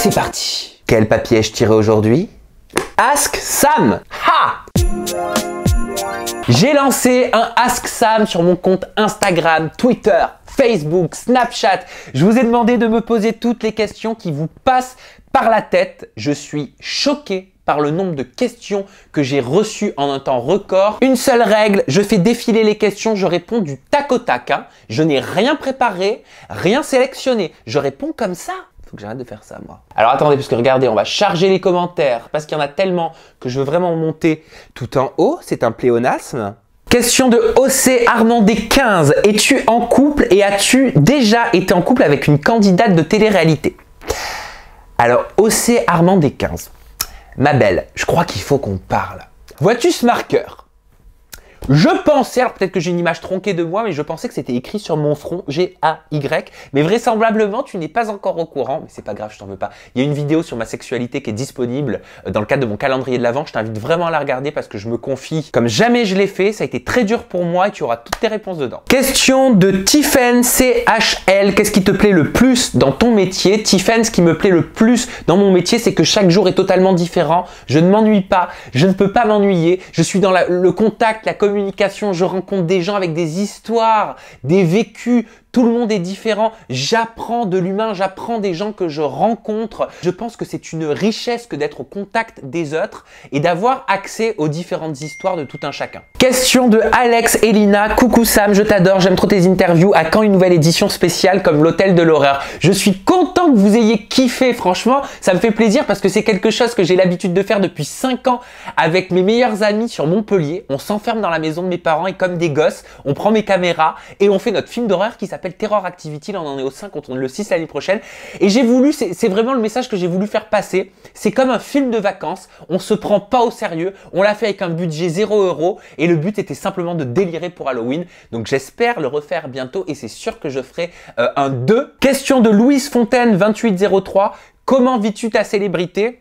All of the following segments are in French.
c'est parti. Quel papier ai-je tiré aujourd'hui? Ask Sam. Ha! J'ai lancé un Ask Sam sur mon compte Instagram, Twitter, Facebook, Snapchat. Je vous ai demandé de me poser toutes les questions qui vous passent par la tête. Je suis choqué par le nombre de questions que j'ai reçues en un temps record. Une seule règle, je fais défiler les questions, je réponds du tac au tac. Je n'ai rien préparé, rien sélectionné. Je réponds comme ça. Faut que j'arrête de faire ça, moi. Alors attendez, parce que regardez, on va charger les commentaires, parce qu'il y en a tellement que je veux vraiment monter tout en haut. C'est un pléonasme. Question de OC Armand des 15. Es-tu en couple et as-tu déjà été en couple avec une candidate de télé-réalité? Alors, OC Armand des 15. Ma belle, je crois qu'il faut qu'on parle. Vois-tu ce marqueur? Je pensais, alors peut-être que j'ai une image tronquée de moi, mais je pensais que c'était écrit sur mon front, G-A-Y. Mais vraisemblablement, tu n'es pas encore au courant, mais c'est pas grave, je t'en veux pas. Il y a une vidéo sur ma sexualité qui est disponible dans le cadre de mon calendrier de l'Avent. Je t'invite vraiment à la regarder parce que je me confie comme jamais je l'ai fait. Ça a été très dur pour moi et tu auras toutes tes réponses dedans. Question de Tiffen CHL. Qu'est-ce qui te plaît le plus dans ton métier? Tiffen, ce qui me plaît le plus dans mon métier, c'est que chaque jour est totalement différent. Je ne m'ennuie pas, je ne peux pas m'ennuyer. Je suis dans le contact, la communication, je rencontre des gens avec des histoires, des vécus, tout le monde est différent, j'apprends de l'humain, j'apprends des gens que je rencontre. Je pense que c'est une richesse que d'être au contact des autres et d'avoir accès aux différentes histoires de tout un chacun. Question de Alex Elina. Coucou Sam, je t'adore, j'aime trop tes interviews. À quand une nouvelle édition spéciale comme l'Hôtel de l'Horreur? Je suis content que vous ayez kiffé, franchement, ça me fait plaisir parce que c'est quelque chose que j'ai l'habitude de faire depuis 5 ans avec mes meilleurs amis sur Montpellier. On s'enferme dans la maison de mes parents et comme des gosses, on prend mes caméras et on fait notre film d'horreur qui s'appelle Terror Activity. Là, on en est au 5, on tourne le 6 l'année prochaine. Et j'ai voulu, c'est vraiment le message que j'ai voulu faire passer. C'est comme un film de vacances. On se prend pas au sérieux. On l'a fait avec un budget 0 € et le but était simplement de délirer pour Halloween. Donc, j'espère le refaire bientôt et c'est sûr que je ferai un 2. Question de Louise Fontaine 2803. Comment vis-tu ta célébrité?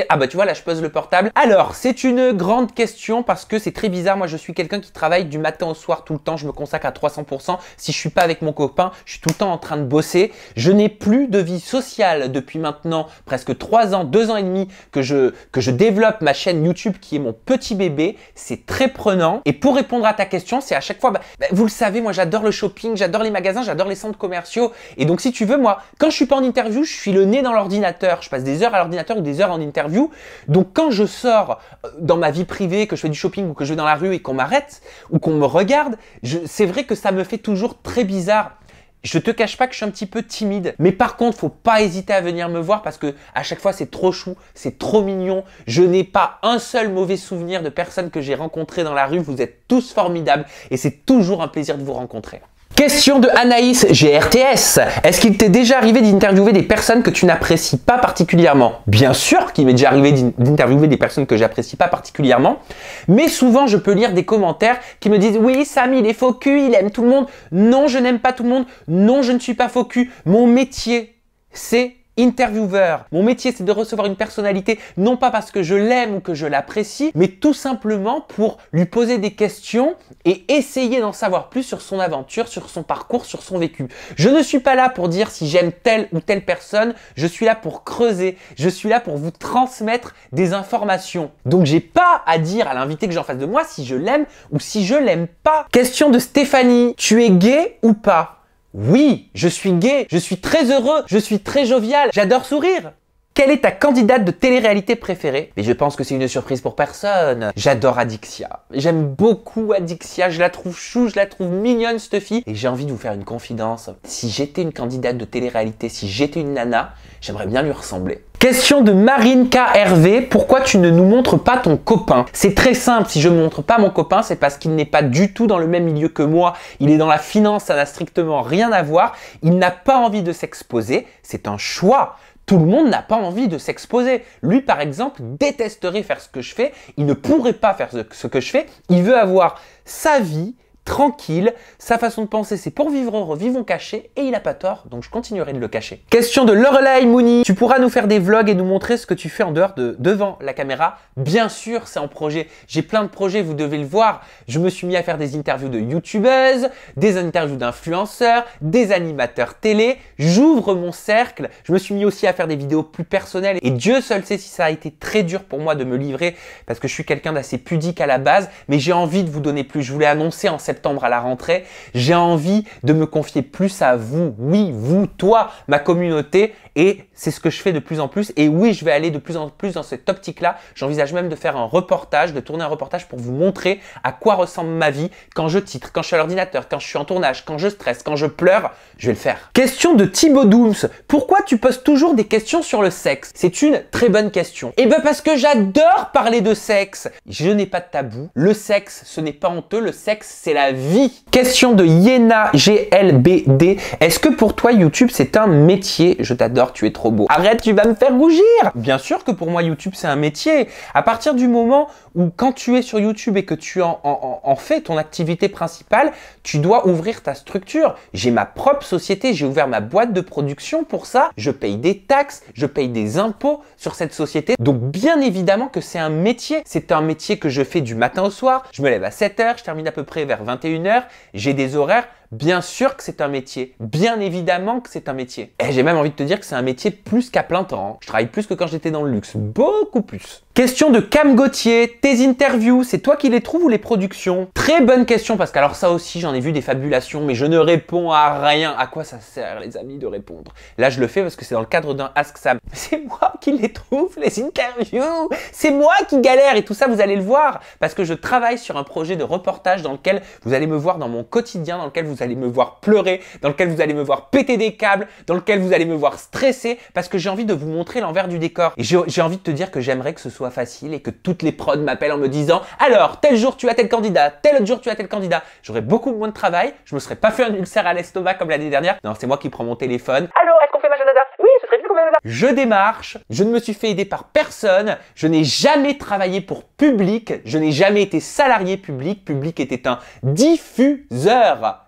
Ah bah tu vois là je pose le portable. Alors c'est une grande question parce que c'est très bizarre. Moi je suis quelqu'un qui travaille du matin au soir tout le temps. Je me consacre à 300%. Si je suis pas avec mon copain, je suis tout le temps en train de bosser. Je n'ai plus de vie sociale depuis maintenant presque 3 ans, 2 ans et demi que je développe ma chaîne YouTube qui est mon petit bébé. C'est très prenant. Et pour répondre à ta question, c'est à chaque fois, vous le savez, moi j'adore le shopping, j'adore les magasins, j'adore les centres commerciaux. Et donc si tu veux, moi quand je suis pas en interview, je suis le nez dans l'ordinateur. Je passe des heures à l'ordinateur ou des heures en interview. Donc quand je sors dans ma vie privée, que je fais du shopping ou que je vais dans la rue et qu'on m'arrête ou qu'on me regarde, c'est vrai que ça me fait toujours très bizarre. Je te cache pas que je suis un petit peu timide, mais par contre, faut pas hésiter à venir me voir parce que à chaque fois, c'est trop chou, c'est trop mignon. Je n'ai pas un seul mauvais souvenir de personnes que j'ai rencontrées dans la rue. Vous êtes tous formidables et c'est toujours un plaisir de vous rencontrer. Question de Anaïs GRTS. Est-ce qu'il t'est déjà arrivé d'interviewer des personnes que tu n'apprécies pas particulièrement? Bien sûr qu'il m'est déjà arrivé d'interviewer des personnes que j'apprécie pas particulièrement, mais souvent je peux lire des commentaires qui me disent « Oui, Sam, il est faux cul, il aime tout le monde. » Non, je n'aime pas tout le monde. Non, je ne suis pas faux cul. Mon métier, c'est intervieweur. Mon métier, c'est de recevoir une personnalité, non pas parce que je l'aime ou que je l'apprécie, mais tout simplement pour lui poser des questions et essayer d'en savoir plus sur son aventure, sur son parcours, sur son vécu. Je ne suis pas là pour dire si j'aime telle ou telle personne, je suis là pour creuser, je suis là pour vous transmettre des informations. Donc j'ai pas à dire à l'invité que j'ai en face de moi si je l'aime ou si je l'aime pas. Question de Stéphanie, tu es gay ou pas? Oui, je suis gay, je suis très heureux, je suis très jovial, j'adore sourire. Quelle est ta candidate de télé-réalité préférée? Et je pense que c'est une surprise pour personne. J'adore Adixia. J'aime beaucoup Adixia, je la trouve chou, je la trouve mignonne cette fille. Et j'ai envie de vous faire une confidence. Si j'étais une candidate de télé-réalité, si j'étais une nana, j'aimerais bien lui ressembler. Question de Marine KRV, pourquoi tu ne nous montres pas ton copain? C'est très simple, si je ne montre pas mon copain, c'est parce qu'il n'est pas du tout dans le même milieu que moi. Il est dans la finance, ça n'a strictement rien à voir. Il n'a pas envie de s'exposer, c'est un choix. Tout le monde n'a pas envie de s'exposer. Lui, par exemple, détesterait faire ce que je fais. Il ne pourrait pas faire ce que je fais. Il veut avoir sa vie tranquille, sa façon de penser c'est pour vivre heureux, vivons cachés, et il a pas tort, donc je continuerai de le cacher. Question de Lorelai Mooney, tu pourras nous faire des vlogs et nous montrer ce que tu fais en dehors devant la caméra? Bien sûr, c'est en projet, j'ai plein de projets, vous devez le voir, je me suis mis à faire des interviews de youtubeuses, des interviews d'influenceurs, des animateurs télé, j'ouvre mon cercle, je me suis mis aussi à faire des vidéos plus personnelles, et Dieu seul sait si ça a été très dur pour moi de me livrer, parce que je suis quelqu'un d'assez pudique à la base, mais j'ai envie de vous donner plus, je voulais annoncer en septembre à la rentrée, j'ai envie de me confier plus à vous, oui, vous, toi, ma communauté, et c'est ce que je fais de plus en plus, et oui, je vais aller de plus en plus dans cette optique-là, j'envisage même de faire un reportage, de tourner un reportage pour vous montrer à quoi ressemble ma vie quand je titre, quand je suis à l'ordinateur, quand je suis en tournage, quand je stresse, quand je pleure, je vais le faire. Question de Thibaut Dooms, pourquoi tu poses toujours des questions sur le sexe? C'est une très bonne question. Eh ben parce que j'adore parler de sexe, je n'ai pas de tabou, le sexe ce n'est pas honteux, le sexe c'est la vie. Question de Yena GLBD, est-ce que pour toi YouTube c'est un métier? Je t'adore, tu es trop beau. Arrête, tu vas me faire rougir. Bien sûr que pour moi YouTube c'est un métier. À partir du moment où quand tu es sur YouTube et que tu en fais ton activité principale, tu dois ouvrir ta structure. J'ai ma propre société, j'ai ouvert ma boîte de production pour ça. Je paye des taxes, je paye des impôts sur cette société. Donc bien évidemment que c'est un métier. C'est un métier que je fais du matin au soir. Je me lève à 7 h, je termine à peu près vers 21 h. J'ai des horaires. Bien sûr que c'est un métier, bien évidemment que c'est un métier. Et j'ai même envie de te dire que c'est un métier plus qu'à plein temps. Je travaille plus que quand j'étais dans le luxe, beaucoup plus. Question de Cam Gauthier, tes interviews, c'est toi qui les trouves ou les productions? Très bonne question parce qu'alors ça aussi j'en ai vu des fabulations mais je ne réponds à rien. À quoi ça sert les amis de répondre? Là je le fais parce que c'est dans le cadre d'un Ask Sam. C'est moi qui les trouve les interviews, c'est moi qui galère et tout ça vous allez le voir parce que je travaille sur un projet de reportage dans lequel vous allez me voir dans mon quotidien, dans lequel vous allez me voir pleurer, dans lequel vous allez me voir péter des câbles, dans lequel vous allez me voir stresser parce que j'ai envie de vous montrer l'envers du décor. Et j'ai envie de te dire que j'aimerais que ce soit facile et que toutes les prods m'appellent en me disant « Alors, tel jour tu as tel candidat, tel autre jour tu as tel candidat ». J'aurais beaucoup moins de travail, je me serais pas fait un ulcère à l'estomac comme l'année dernière. Non, c'est moi qui prends mon téléphone. « Allô, est-ce qu'on fait ma dada ?»« Oui, ce serait plus comme dada. » Je démarche, je ne me suis fait aider par personne, je n'ai jamais travaillé pour Public, je n'ai jamais été salarié Public. Public était un diffuseur.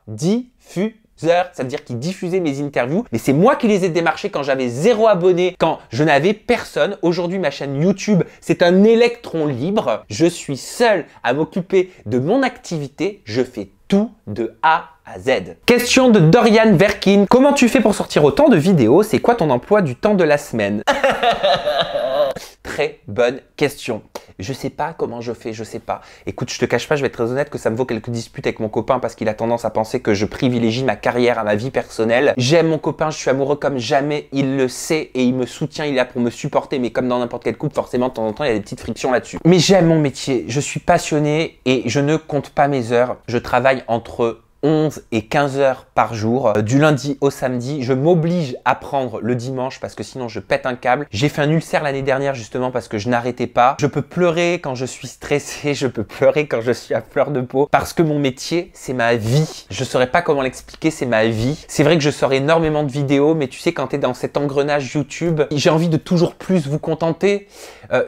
Ça veut dire qu'il diffusait mes interviews, mais c'est moi qui les ai démarchés quand j'avais 0 abonné, quand je n'avais personne. Aujourd'hui, ma chaîne YouTube, c'est un électron libre. Je suis seul à m'occuper de mon activité. Je fais tout de A à Z. Question de Dorian Verkin. Comment tu fais pour sortir autant de vidéos? C'est quoi ton emploi du temps de la semaine? Très bonne question. Je sais pas comment je fais, je sais pas. Écoute, je te cache pas, je vais être très honnête que ça me vaut quelques disputes avec mon copain parce qu'il a tendance à penser que je privilégie ma carrière à ma vie personnelle. J'aime mon copain, je suis amoureux comme jamais, il le sait et il me soutient, il est là pour me supporter, mais comme dans n'importe quel couple, forcément, de temps en temps, il y a des petites frictions là-dessus. Mais j'aime mon métier, je suis passionné et je ne compte pas mes heures. Je travaille entre 11 et 15 heures par jour, du lundi au samedi. Je m'oblige à prendre le dimanche parce que sinon je pète un câble. J'ai fait un ulcère l'année dernière justement parce que je n'arrêtais pas. Je peux pleurer quand je suis stressé, je peux pleurer quand je suis à fleur de peau parce que mon métier, c'est ma vie. Je saurais pas comment l'expliquer, c'est ma vie. C'est vrai que je sors énormément de vidéos, mais tu sais, quand tu es dans cet engrenage YouTube, j'ai envie de toujours plus vous contenter.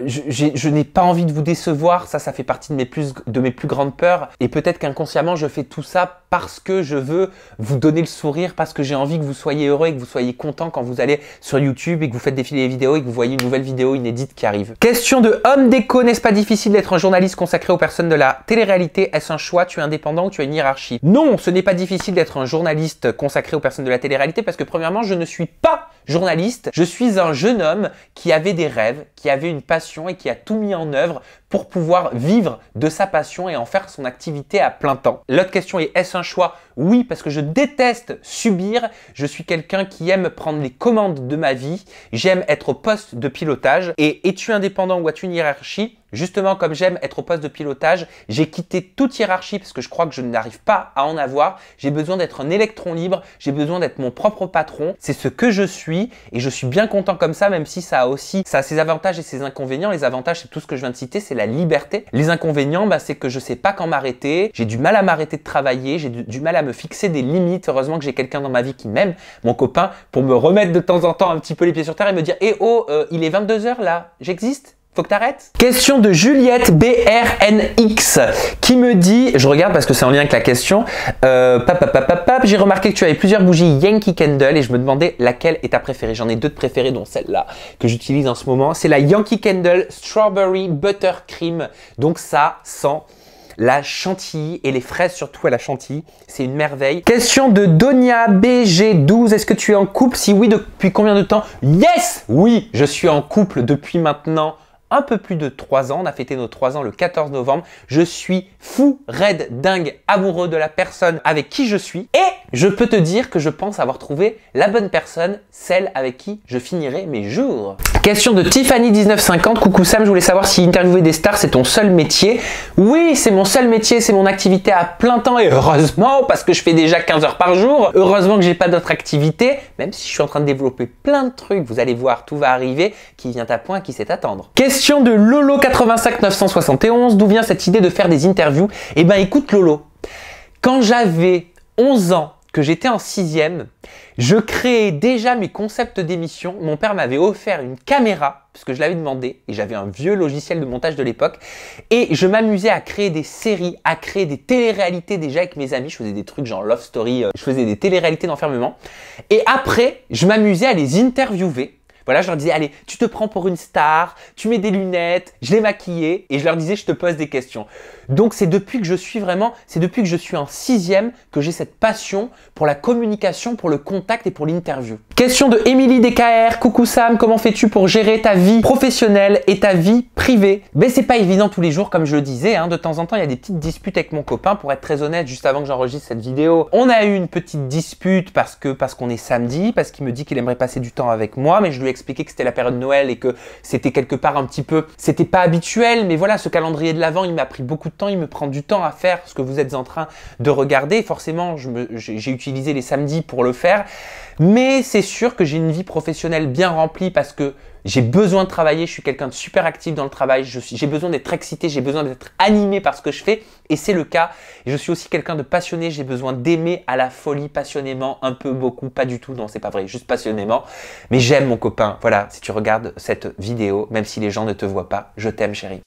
Je n'ai pas envie de vous décevoir, ça fait partie de mes plus grandes peurs. Et peut-être qu'inconsciemment, je fais tout ça parce que je veux vous donner le sourire, parce que j'ai envie que vous soyez heureux et que vous soyez content quand vous allez sur YouTube et que vous faites défiler les vidéos et que vous voyez une nouvelle vidéo inédite qui arrive. Question de Homme Déco, n'est-ce pas difficile d'être un journaliste consacré aux personnes de la télé-réalité? Est-ce un choix? Tu es indépendant ou tu as une hiérarchie? Non, ce n'est pas difficile d'être un journaliste consacré aux personnes de la télé-réalité parce que premièrement, je ne suis pas journaliste. Je suis un jeune homme qui avait des rêves, qui avait une passion et qui a tout mis en œuvre pour pouvoir vivre de sa passion et en faire son activité à plein temps. L'autre question est, est-ce un choix? Oui, parce que je déteste subir. Je suis quelqu'un qui aime prendre les commandes de ma vie. J'aime être au poste de pilotage. Et es-tu indépendant ou as-tu une hiérarchie? Justement, comme j'aime être au poste de pilotage, j'ai quitté toute hiérarchie parce que je crois que je n'arrive pas à en avoir. J'ai besoin d'être un électron libre, j'ai besoin d'être mon propre patron. C'est ce que je suis et je suis bien content comme ça, même si ça a ses avantages et ses inconvénients. Les avantages, c'est tout ce que je viens de citer, c'est la liberté. Les inconvénients, c'est que je sais pas quand m'arrêter. J'ai du mal à m'arrêter de travailler, j'ai du mal à me fixer des limites. Heureusement que j'ai quelqu'un dans ma vie qui m'aime, mon copain, pour me remettre de temps en temps un petit peu les pieds sur terre et me dire « Eh oh, il est 22 h là, j'existe ?» Faut que t'arrêtes. Question de Juliette BRNX qui me dit, je regarde parce que c'est en lien avec la question, j'ai remarqué que tu avais plusieurs bougies Yankee Candle et je me demandais laquelle est ta préférée. J'en ai deux de préférées dont celle-là que j'utilise en ce moment. C'est la Yankee Candle Strawberry Buttercream. Donc ça sent la chantilly et les fraises surtout à la chantilly. C'est une merveille. Question de Donia BG12. Est-ce que tu es en couple? Si oui, depuis combien de temps? Yes! Oui, je suis en couple depuis maintenant un peu plus de 3 ans. On a fêté nos 3 ans le 14 novembre. Je suis fou, raide, dingue, amoureux de la personne avec qui je suis. Et je peux te dire que je pense avoir trouvé la bonne personne, celle avec qui je finirai mes jours. Question de Tiffany1950. Coucou Sam, je voulais savoir si interviewer des stars, c'est ton seul métier. Oui, c'est mon seul métier, c'est mon activité à plein temps. Et heureusement, parce que je fais déjà 15 heures par jour. Heureusement que j'ai pas d'autres activités. Même si je suis en train de développer plein de trucs, vous allez voir, tout va arriver. Qui vient à point, qui sait attendre. Question de Lolo 85971. D'où vient cette idée de faire des interviews? Eh ben écoute Lolo, quand j'avais 11 ans, que j'étais en 6e, je créais déjà mes concepts d'émission. Mon père m'avait offert une caméra, parce que je l'avais demandé, et j'avais un vieux logiciel de montage de l'époque, et je m'amusais à créer des séries, à créer des téléréalités déjà avec mes amis. Je faisais des trucs genre Love Story, je faisais des téléréalités d'enfermement. Et après, je m'amusais à les interviewer. Voilà, je leur disais, allez, tu te prends pour une star, tu mets des lunettes, je les maquillais et je leur disais, je te pose des questions. Donc, c'est depuis que je suis vraiment, c'est depuis que je suis en 6e que j'ai cette passion pour la communication, pour le contact et pour l'interview. Question de Émilie DKR. Coucou Sam, comment fais-tu pour gérer ta vie professionnelle et ta vie privée? Ben, c'est pas évident tous les jours, comme je le disais, hein. De temps en temps, il y a des petites disputes avec mon copain. Pour être très honnête, juste avant que j'enregistre cette vidéo, on a eu une petite dispute parce qu'on est samedi, parce qu'il me dit qu'il aimerait passer du temps avec moi, mais je lui ai expliqué que c'était la période de Noël et que c'était quelque part un petit peu, c'était pas habituel, mais voilà, ce calendrier de l'Avent, il m'a pris beaucoup de temps, il me prend du temps à faire ce que vous êtes en train de regarder. Forcément, j'ai utilisé les samedis pour le faire, mais c'est sûr que j'ai une vie professionnelle bien remplie parce que j'ai besoin de travailler, je suis quelqu'un de super actif dans le travail, j'ai besoin d'être excité, j'ai besoin d'être animé par ce que je fais et c'est le cas. Et je suis aussi quelqu'un de passionné, j'ai besoin d'aimer à la folie passionnément, un peu, beaucoup, pas du tout, non c'est pas vrai, juste passionnément. Mais j'aime mon copain, voilà, si tu regardes cette vidéo, même si les gens ne te voient pas, je t'aime chérie.